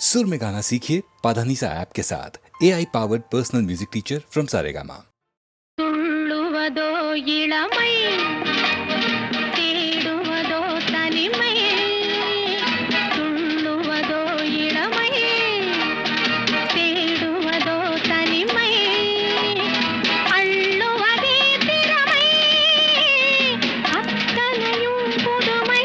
सुर में गाना सीखिए पाधानीसा ऐप के साथ AI powered personal music teacher from Saregama. துள்ளுவதோ இளமை தேடுவதோ தனிமை துள்ளுவதோ இளமை தேடுவதோ தனிமை அள்ளுவதே திறமை அத்தனையும் புதுமை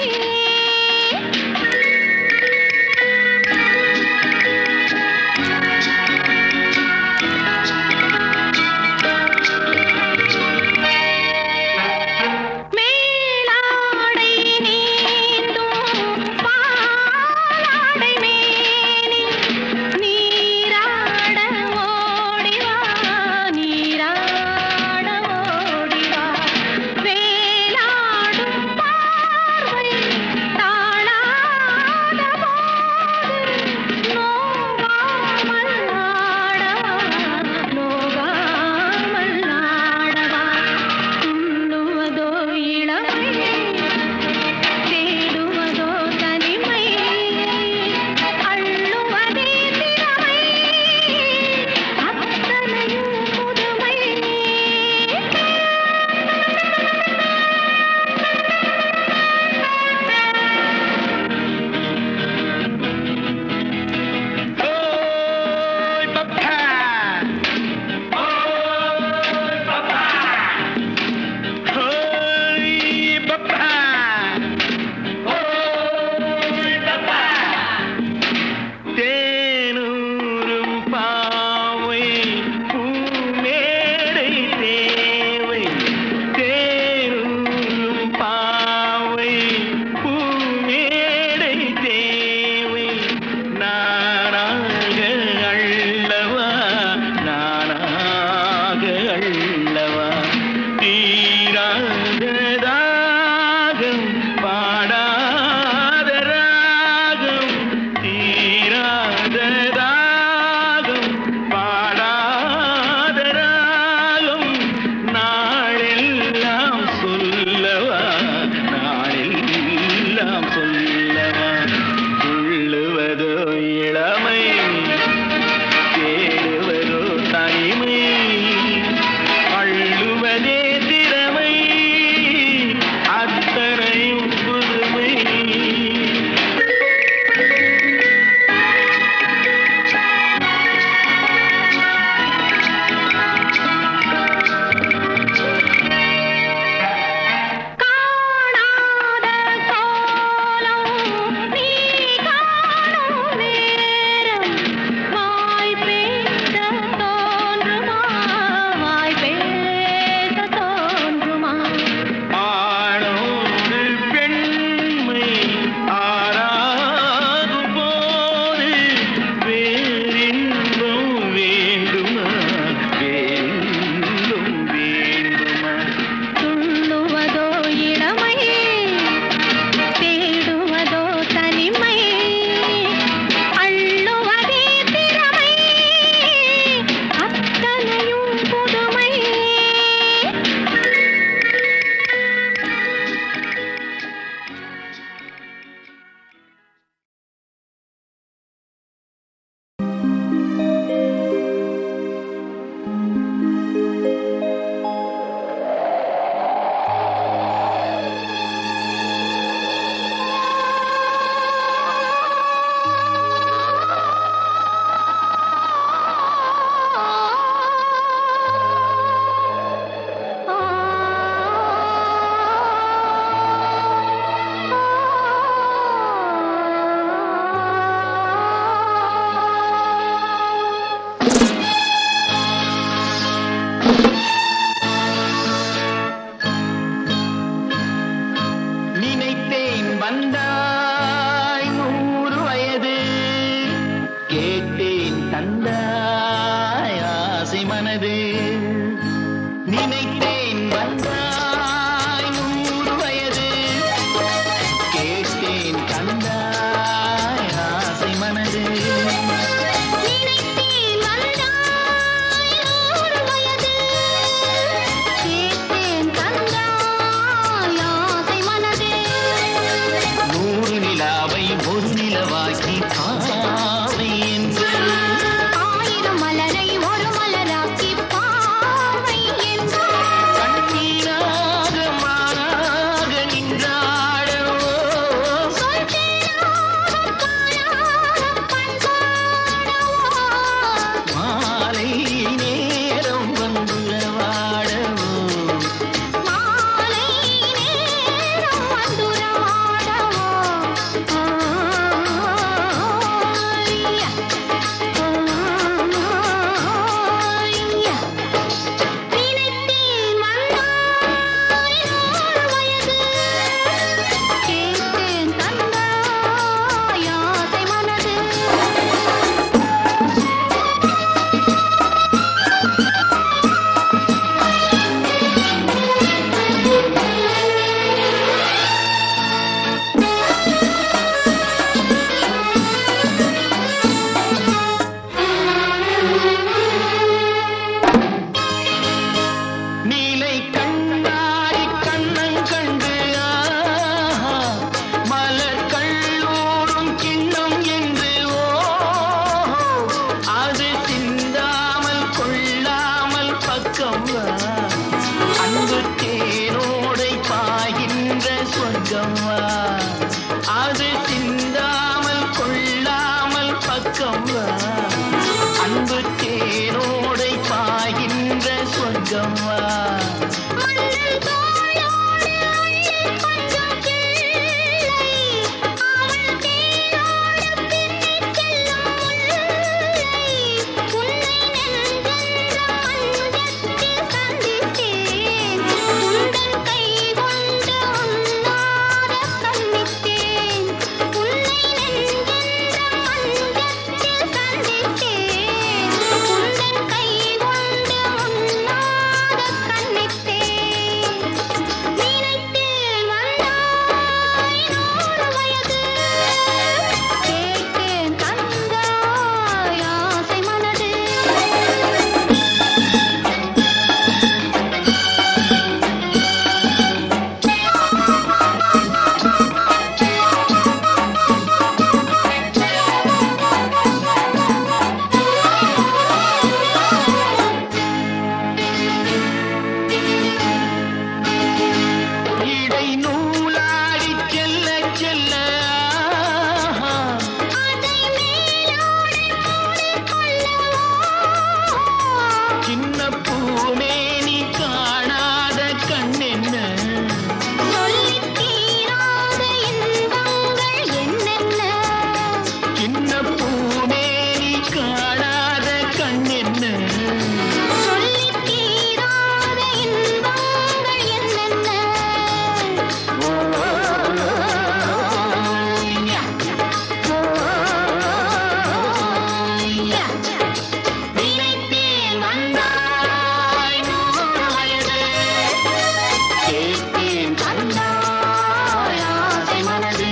ஒரு நிலவாக்கி பாவை காணாத கண் என்ன சொல்லித் தீராத இன்பங்கள் என்னென்ன நினைத்தேன் வந்தாய் 100 வயது கேட்டேன் கண்டாய் ஆசை மனது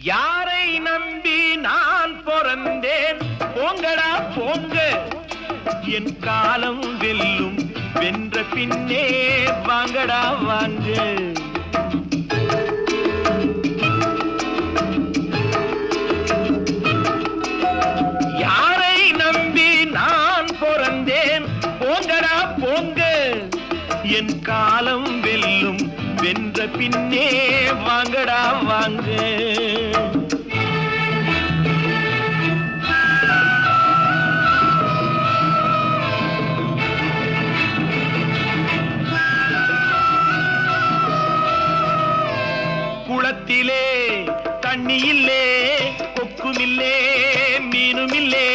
யாரை நம்பி நான் பிறந்தேன் போங்கடா போங்க என் காலம் வெல்லும் வென்ற பின்னே வாங்கடா வாங்க யாரை நம்பி நான் பிறந்தேன் போங்கடா போங்க என் காலம் வெல்லும் வென்ற பின்னே வாங்கடா வாங்க குளத்திலே தண்ணி இல்லே கொக்குமில்லே மீனுமில்லே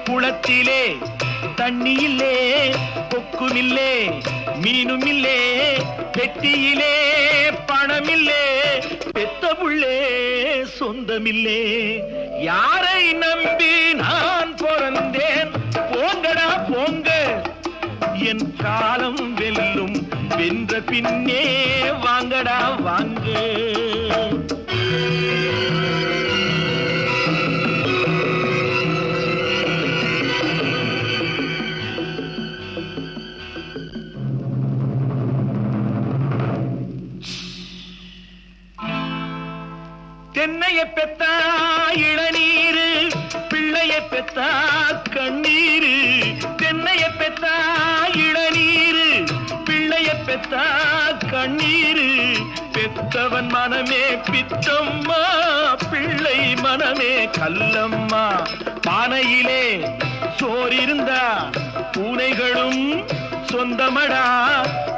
குளத்திலே தண்ணி இல்லே கொக்குமில்லே மீனுமில்லே பெட்டியிலே பணமில்லே பெத்த புள்ளே சொந்தமில்லே யாரை நம்பி நான் பிறந்தேன் போங்கடா போங்க என் காலம் வெல்லும் வென்ற பின்னே வாங்கடா வாங்க தென்னைய பெத்தா இளநீரு பிள்ளைய பெத்தா கண்ணீரு தென்னைய பெத்தா இளநீரு பிள்ளைய பெத்தா கண்ணீரு பெத்தவன் மனமே பித்தம்மா பிள்ளை மனமே கல்லம்மா பானையிலே சோறிருந்தா பூனைகளும் சொந்தமடா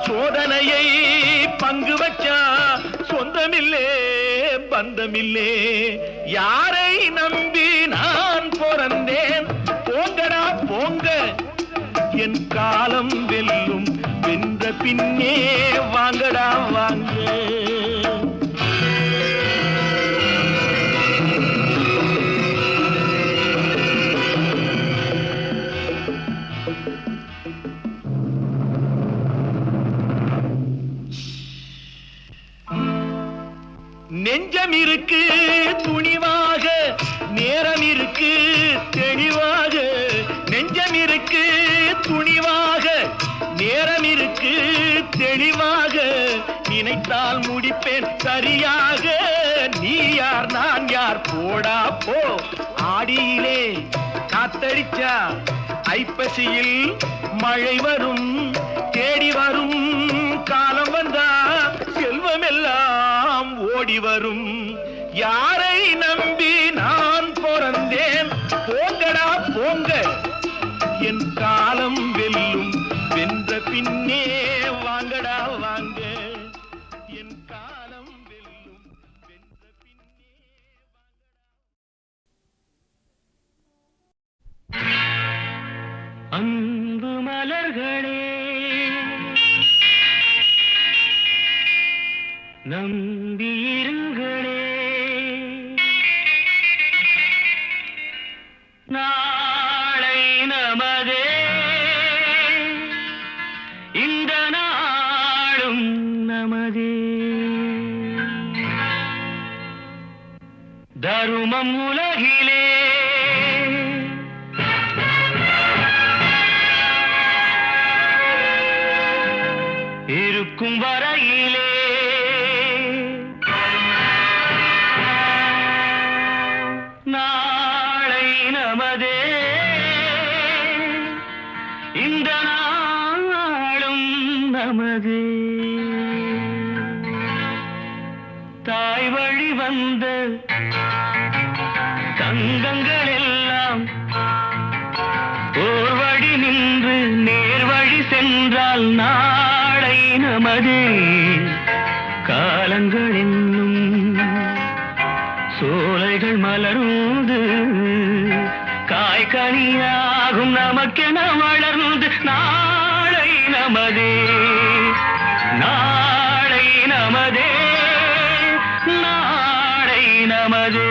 சோதனையை பங்கு வச்சா சொந்தமில்லே பந்தமில்லே யாரை நம்பி நான் பிறந்தேன் போங்கடா போங்க என் காலம் வெல்லும் வென்ற பின்னே வாங்கடா வாங்க நெஞ்சம் இருக்கு துணிவாக நேரம் இருக்கு தெளிவாக நெஞ்சம் இருக்கு துணிவாக நேரம் இருக்கு தெளிவாக நினைத்தால் முடிப்பேன் சரியாக நீ யார் நான் யார் போடா போ ஆடியிலே காத்தடிச்சா ஐப்பசியில் மழை வரும் தேடி வரும் காலம் வந்தா செல்வம் எல்லாம் ஓடி வரும் யாரை நம்பி நான் பிறந்தேன் போங்கடா போங்க என் காலம் வெல்லும் வென்ற பின்னே வாங்கடா வாங்க என் காலம் வெல்லும் வென்ற பின்னே அன்பு மலர்களே நம்பியிருங்களே நாளை நமதே இந்த நாளும் நமதே தருமம் உலகிலே இருக்கும் வரையிலே நாளை நமதே இந்த நாளும் நமதே தாய் வழி வந்த தங்கங்கள் எல்லாம் ஓர் வழி நின்று நேர் வழி சென்றால் நாளை நமதே காலங்கள் என்னும் சோலைகள் மலர்ந்து காய்கனியாகும் நமக்கென வளர்ந்து நாளை நமதே நாளை நமதே நாளை நமதே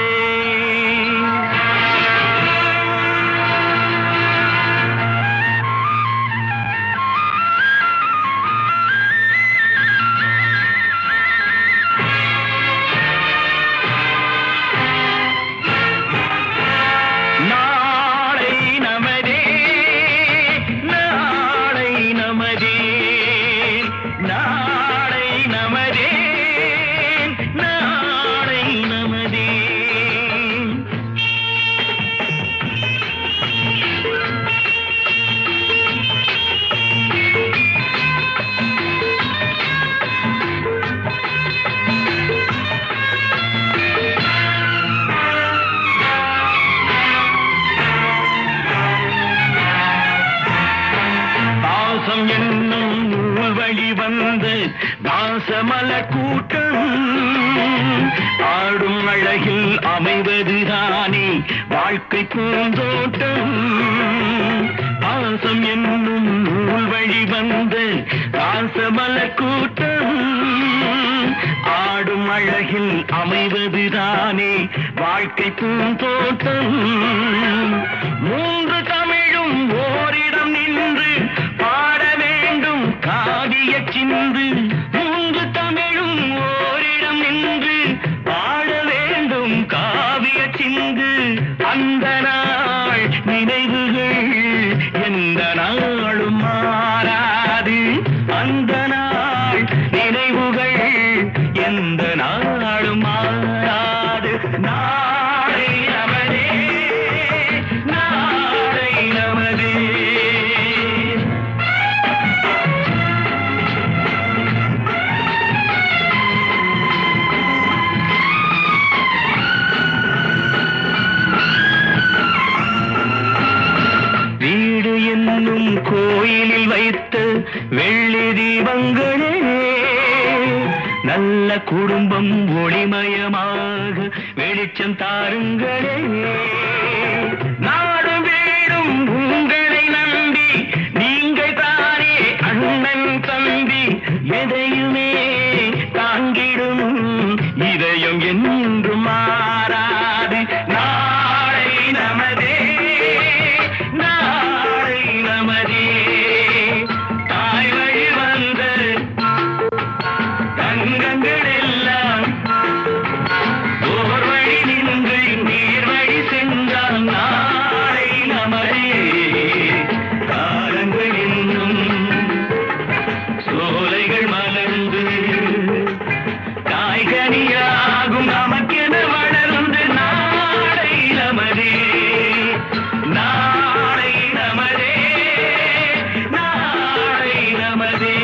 தாசமலர் கூட்டம் ஆடும் அழகில் அமைவதுதானே வாழ்க்கை பூந்தோட்டம் பாசம் என்னும் நூல் வழி வந்த தாசமலர் கூட்டம் ஆடும் அழகில் அமைவதுதானே வாழ்க்கை பூந்தோட்டம் மூன்று தமிழும் ஓரிடம் நின்று பாட வேண்டும் காவிய சிந்து மூன்று தமிழும் ஓரிடம் நின்று பாட வேண்டும் காவிய சிந்து அந்த நாள் நினைவுகள் எந்த நாளும் மாறாது அந்த நாள் நினைவுகள் எந்த நாளும் மாறாது நாளை நமதே நாளை நமதே வீடு என்னும் கோயிலில் வைத்த வெள்ளி தீபங்களே நல்ல குடும்பம் ஒளிமயமாக வெளிச்சம் தாருங்களே நாடும் வீடும் உங்களை நம்பி நீங்கள் தானே அண்ணன் தம்பி எதையுமே தாங்கிடும் இதயம் என்றும் மாறாது நாளை நமதே நாளை நமதே தாய் வழி வந்த தங்கங்கள் எல்லாம் ஓர் வழி நின்று நீர் வழி சென்றால் நாளை நமதே காலங்கள் என்னும் சோலைகள் மலர்ந்து காய்கனியாகும் நமக்கென வளர்ந்து நாளை நமதே நாளை நமதே நாளை நமதே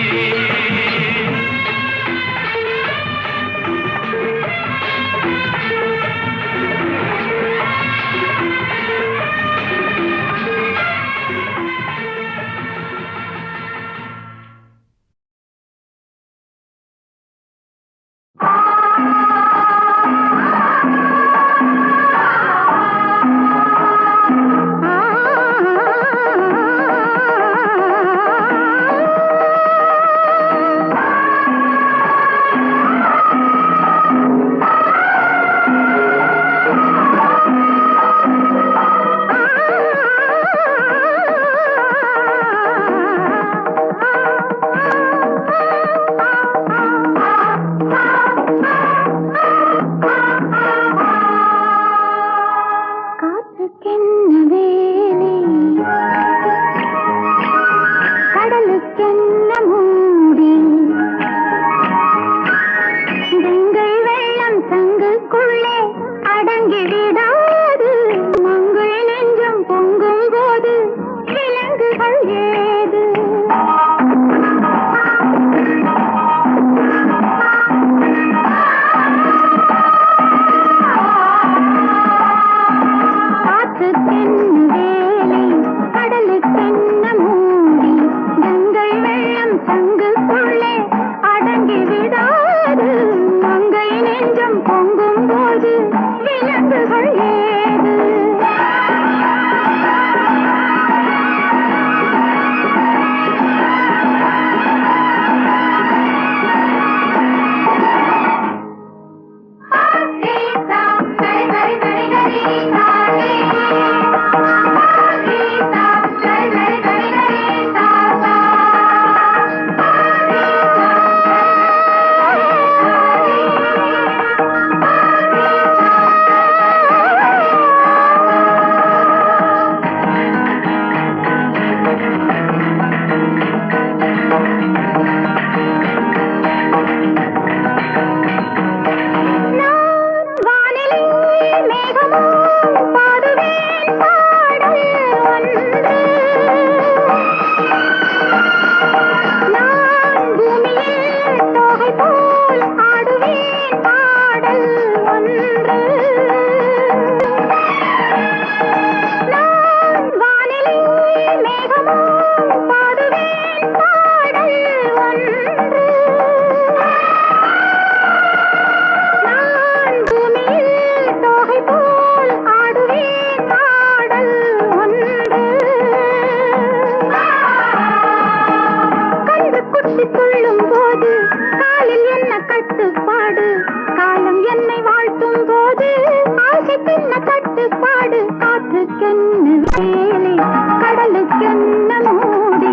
என்ன கட்டுப்பாடு காற்றுக்கென்ன வேலை கடலுக்கென்ன மூடி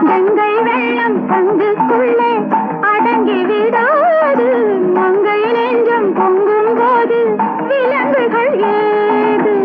கங்கை வெள்ளம் தங்குக்குள்ளே அடங்கி விடாது மங்கை நெஞ்சம் பொங்கும் போது விலங்குகள் ஏது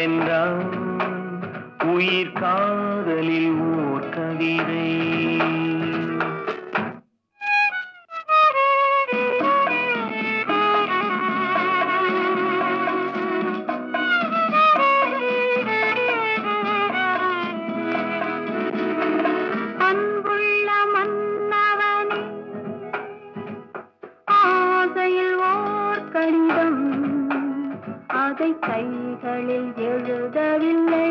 என்னவென்றால் உயிர் காதலில் ஓர் கவிதை. அன்புள்ள மன்னவனே, ஆசையில் ஓர் கடிதம், அதை கைகளில் எழுதவில்லை,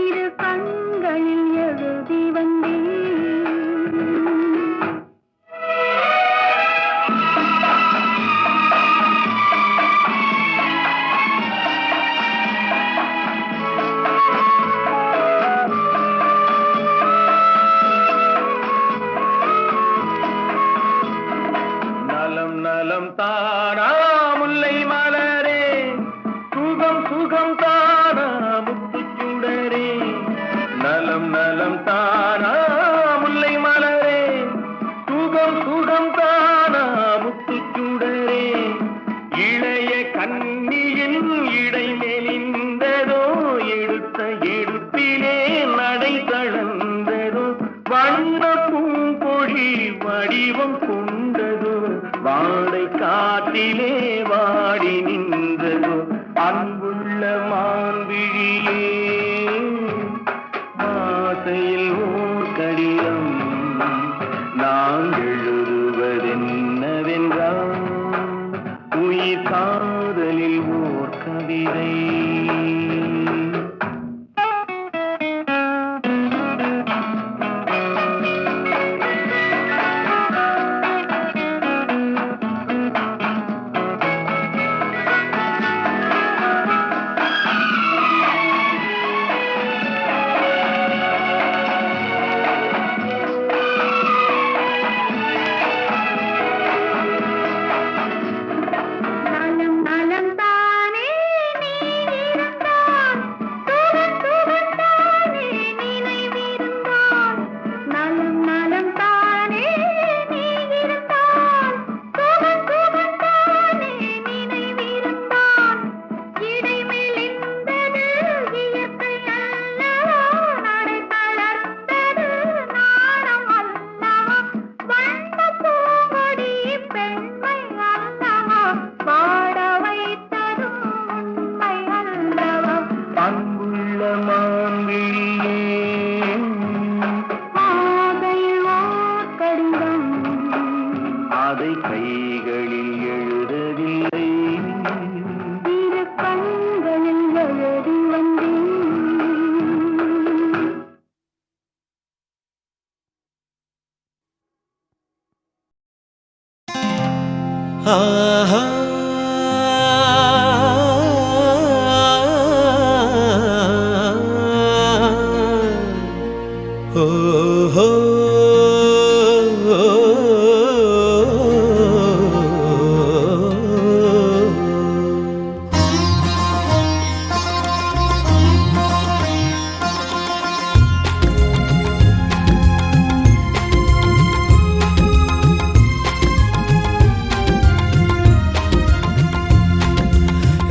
இரு கண்களில் எழுதி வந்தேன். நலம் நலம் தானா முல்லை மலரே, சுகம் சுகம் தானா முத்துச்சுடரே. நலம் நலம் தானா முல்லை மலரே, சுகம் சுகம் தானா முத்துச்சுடரே. இளைய கண்ணியில் இடை மெலிந்ததோ, எடுத்த எடுப்பிலே நடை தளர்ந்ததோ. வண்ண பூங்கொடி வடிவம் கொண்டதோ, வாடை காற்றிலே வாடி நின்றதோ. அன்புள்ள மான்விழியே, ஆசையில் ஓர் கடிதம், நான் எழுதுவதென்னவென்றால் உயிர் காதலில் ஓர் கவிதை. நலம் நலம் தானே நீ இருந்தால், சுகம் சுகம் தானே நினைவிருந்தால். நலம் நலம் தானே நீ இருந்தால், சுகம் சுகம் தானே நினைவிருந்தால். இடை மெலிந்தது இயற்கை அல்லவா, நடை தளர்ந்தது நாணம் அல்லவா. வண்ண பூங்கொடி பெண்மை அல்லவா, பாட வைத்ததும் உண்மை அல்லவா. அன்புள்ள மான்விழியே, ஆசையில் ஓர் கடிதம், அதை கைகளில் எழுதவில்லை, இரு கண்களில் எழுதி வந்தேன். ஆஹா ஓஹோ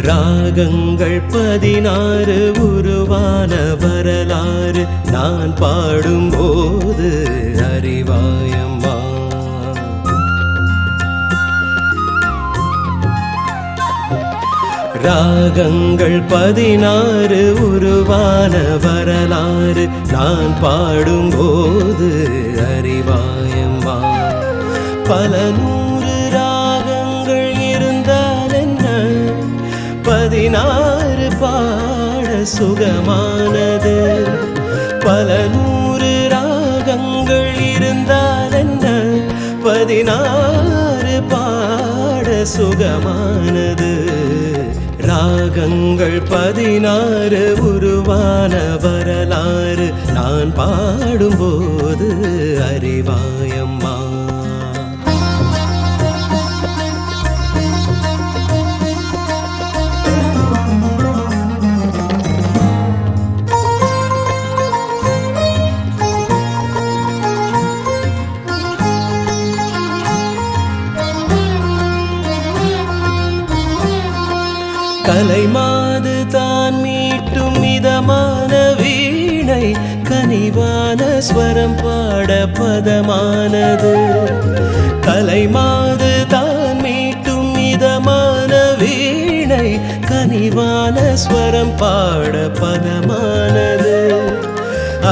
ராகங்கள் 16 உருவான வரலாறு நான் பாடும்போது அறிவாயம்மா. ராகங்கள் 16 உருவான வரலாறு நான் பாடும்போது அறிவாயம்மா. பல நூறு ராகங்கள் இருந்தால் என்ன, 16 பாட சுகமானது. பல நூறு ராகங்கள் இருந்தால் என்ன, 16 பாட சுகமானது. ராகங்கள் 16 உருவான வரலாறு நான் பாடும்போது அறிவாயம்மா. கலை மாது தான் ஸ்வரம் பாட பதமானது கலைமாது தான் மீட்டும் இதமான வீணை கனிவான ஸ்வரம் பாட பதமானது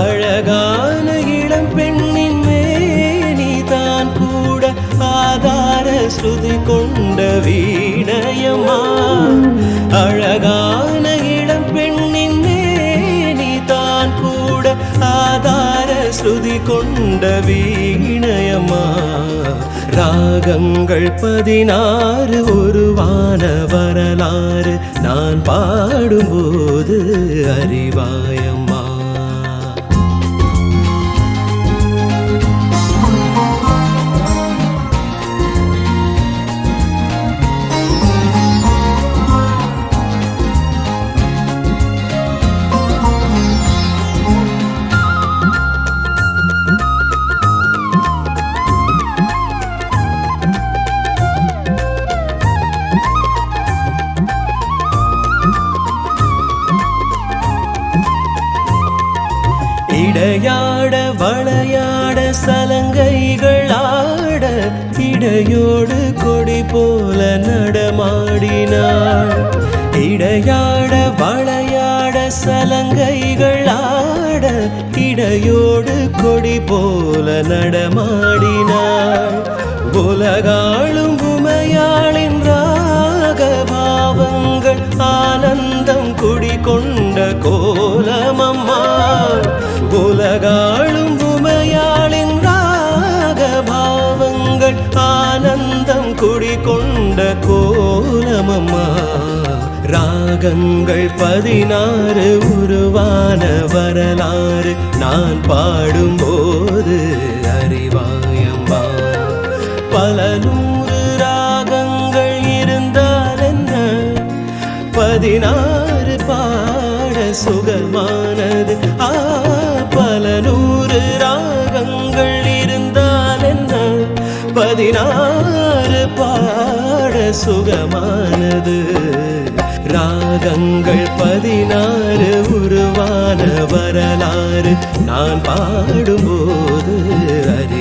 அழகான இளம் பெண்ணின் மேனி தான் கூட ஆதார ஸ்ருதி கொண்ட வீணையம்மா அழகான இளம் பெண்ணின் மேனி தான் கூட ஆதார ஸ்ருதி கொண்ட வீணையம்மா ராகங்கள் 16 உருவான வரலாறு நான் பாடும்போது அறிவாயம்மா இடையாட வளையாட சலங்கைகள் ஆட இடையோடு கொடி போல நடமாடினாள் இடையாட வளையாட சலங்கைகள் ஆட இடையோடு கொடி போல நடமாடினாள் உலகாளும் உமையாளின் ராகபாவங்கள் ஆனந்தம் குடிகொண்ட கோலமம்மா உலகாளும் உமையாளின் ராகபாவங்கள் ஆனந்தம் குடிகொண்ட கோலமம்மா ராகங்கள் 16 உருவான வரலாறு நான் பாடும்போது அறிவாயம்மா பல 100 ராகங்கள் இருந்தால் என்ன 16 பாட சுகமானது பல 100 ராகங்கள் இருந்தால் என்ன 16 பாட சுகமானது ராகங்கள் 16 உருவான வரலாறு நான் பாடும்போது அறி